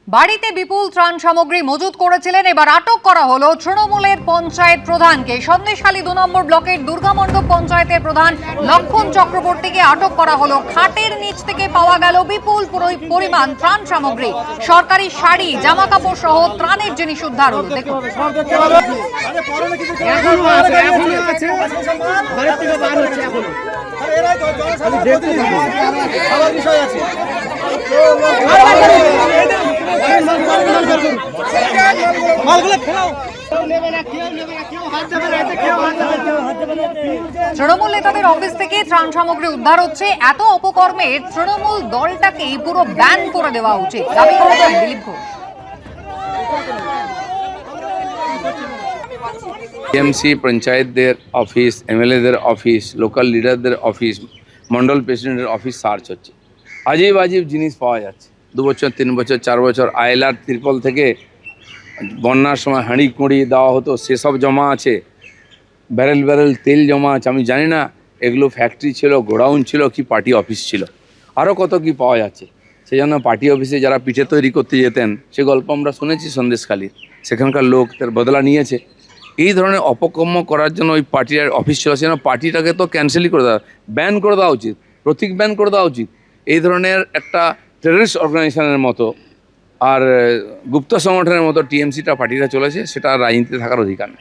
বাড়িতে বিপুল ত্রাণ সামগ্রী মজুত করেছিলেন, এবার আটক করা হলো তৃণমূলের পঞ্চায়েত প্রধানকে। সন্দেশখালী 2 নম্বর ব্লকের দুর্গামণ্ডপ পঞ্চায়েতের প্রধান লক্ষণ চক্রবর্তীকে আটক করা হলো। খাটের নিচ থেকে পাওয়া গেল বিপুল পরিমাণ ত্রাণ সামগ্রী, সরকারি শাড়ি, জামা কাপড় সহ ত্রাণের জিনিস উদ্ধার হলো। দেখুন, তৃণমূল নেতাদের অফিস থেকে ত্রাণ সামগ্রী উদ্ধার হচ্ছে। এত অপকর্মের তৃণমূল দলটাকেই পুরো ব্যান করে দেওয়া উচিত, দাবি করেছেন দিলীপ ঘোষ। টিএমসি পঞ্চায়েতদের অফিস, এমএলএদের অফিস, লোকাল লিডারদের অফিস, মন্ডল প্রেসিডেন্টের অফিস সার্চ হচ্ছে। আজীব আজীব জিনিস পাওয়া যাচ্ছে। 2 বছর, 3 বছর, 4 বছর আয়লার ত্রিপল থেকে বন্যার সময় হাঁড়ি কুঁড়ি দেওয়া হতো, সেসব জমা আছে। ব্যারেল ব্যারেল তেল জমা আছে। আমি জানি না এগুলো ফ্যাক্টরি ছিল, গোডাউন ছিল, কি পার্টি অফিস ছিল। আরও কত কি পাওয়া যাচ্ছে। সেই জন্য পার্টি অফিসে যারা পিঠে তৈরি করতে যেতেন, সে গল্প আমরা শুনেছি সন্দেশখালীর। সেখানকার লোক তার বদলা নিয়েছে। এই ধরনের অপকর্ম করার জন্য ওই পার্টির অফিস ছিল, সেজন্য পার্টিটাকে তো ক্যান্সেলই করে দেওয়া, ব্যান করে দেওয়া উচিত, প্রতীক ব্যান করে দেওয়া উচিত। এই ধরনের একটা টেররিস্ট অর্গানাইজেশনের মতো আর গুপ্ত সংগঠনের মতো টিএমসিটা পার্টিটা চলেছে, সেটা রাজনীতিতে থাকার অধিকার নেই।